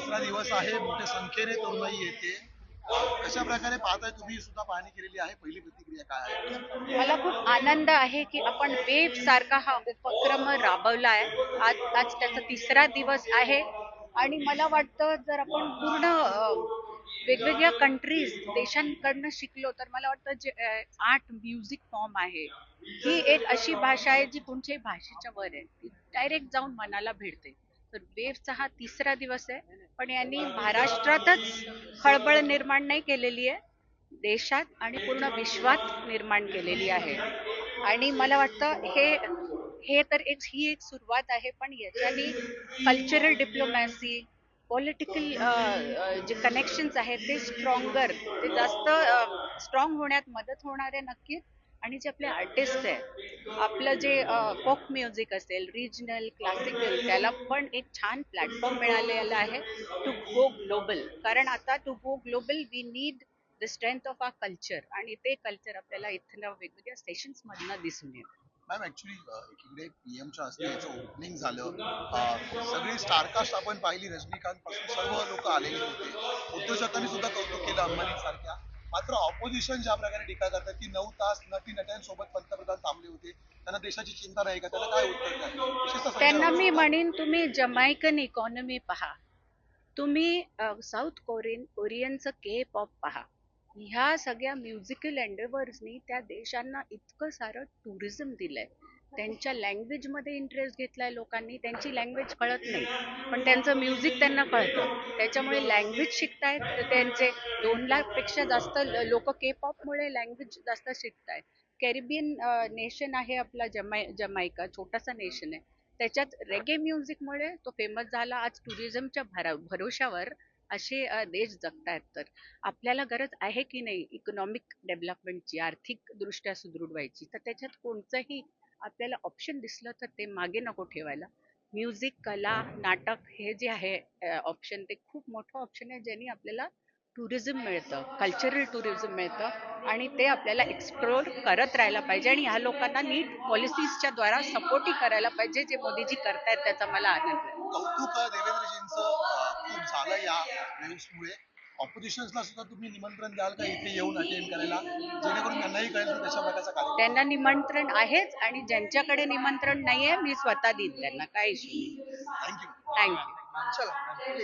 तिसरा दिवस आहे, मोठ्या संख्येने तरुणाई येते. कशा प्रकारे पाहताय तुम्ही सुद्धा पाहणी केलेली आहे, पहिली प्रतिक्रिया काय आहे? मला खूप आनंद आहे की आपण वेव सारखा हा उपक्रम राबवला आहे. आज त्याचा तिसरा दिवस आहे आणि मला वाटतं जर आपण पूर्ण वेगवेगळ्या कंट्रीज देशांकडनं शिकलो तर मला वाटतं जे 8 म्युझिक फॉर्म आहे ही एक अशी भाषा आहे जी कोणत्याही भाषेच्या वर आहे. ती डायरेक्ट जाऊन मनाला भिडते. तर वेव्हचा हा तिसरा दिवस आहे पण यांनी महाराष्ट्रातच खळबळ निर्माण नाही केलेली आहे, देशात आणि पूर्ण विश्वात निर्माण केलेली आहे. आणि मला वाटतं हे हे तर ही एक सुरुवात आहे पण याच्याने कल्चरल डिप्लोमॅसी, पॉलिटिकल जे कनेक्शन्स आहेत ते स्ट्रॉंगर, ते जास्त स्ट्रॉंग होण्यात मदत होणार आहे नक्कीच. आणि जे आपले आर्टिस्ट आहे, आपलं जे फोक म्युझिक असेल, रिजनल क्लासिकल, त्याला पण एक छान प्लॅटफॉर्म मिळालेला आहे टू गो ग्लोबल. कारण आता to go global we need the strength of our culture आणि ते कल्चर आपल्याला इथं वेगवेगळ्या सेशन्स मधनं दिसून येतं. मॅम ऍक्च्युली एकीकडे पीएमच्या हस्ते याचं ओपनिंग झालं. सगळी स्टारकास्ट आपण पाहिली, रजनीकांत पासून सर्व लोक आलेले होते. उद्योजकांनी सुद्धा कौतुक केलं अंबानी सारख्या. मात्र ऑपोजिशन ज्या प्रकारे टीका करतात की 9 तास नटी नट्यांसोबत पंतप्रधान थांबले होते, त्यांना देशाची चिंता नाही का, त्याला काय उत्तर द्याल? विशेषतः संजय त्यांना राऊत मी सुद्धा. म्हणेन तुम्ही जमैकन इकॉनॉमी पहा, तुम्ही साऊथ कोरियनचं के पॉप पहा. ह्या सगळ्या म्युझिकल एंडेवर्सनी त्या देशांना इतकं सारं टुरिझम दिलंय. त्यांच्या लँग्वेज मध्ये इंटरेस्ट घेतलाय लोकांनी. त्यांची लँग्वेज कळत नाही पण त्यांचं म्युझिक त्यांना कळतं, त्याच्यामुळे लँग्वेज शिकतायत. त्यांचे 2 लाख पेक्षा जास्त लोक के पॉप मुळे लँग्वेज जास्त शिकतायत. कॅरिबियन नेशन आहे आपला जमैका, छोटासा नेशन आहे. त्याच्यात रेगे म्युझिकमुळे तो फेमस झाला. आज टुरिझमच्या भरोशावर असे देश जगतायत. तर आपल्याला गरज आहे की नाही इकॉनॉमिक डेव्हलपमेंटची, आर्थिक दृष्ट्या सुदृढ व्हायची, तर त्याच्यात कोणतंही आपल्याला ऑप्शन दिसलं तर ते मागे नको ठेवायला. म्युझिक, कला, नाटक हे जे आहे ऑप्शन, ते खूप मोठं ऑप्शन आहे ज्यांनी आपल्याला टुरिझम मिळतं, कल्चरल टुरिझम मिळतं आणि ते आपल्याला एक्सप्लोर करत राहायला पाहिजे. आणि ह्या लोकांना नीट पॉलिसीजच्या द्वारा सपोर्टही करायला पाहिजे, जे मोदीजी करतायत त्याचा मला आनंद आहे. कौतुक देवेंद्रजींचं खूप झालं या वेव्समुळे. ऑपोजिशन्सला सुद्धा तुम्ही निमंत्रण द्याल का इथे येऊन अटेंड करायला, जेणेकरून त्यांनाही कळेल की कशा प्रकारचा कार्यक्रम त्यांना आहे? निमंत्रण आहेच आणि ज्यांच्याकडे निमंत्रण नाहीये मी स्वतः देईन त्यांना, काय इश्यू नाही. थँक्यू. थँक्यू. चला.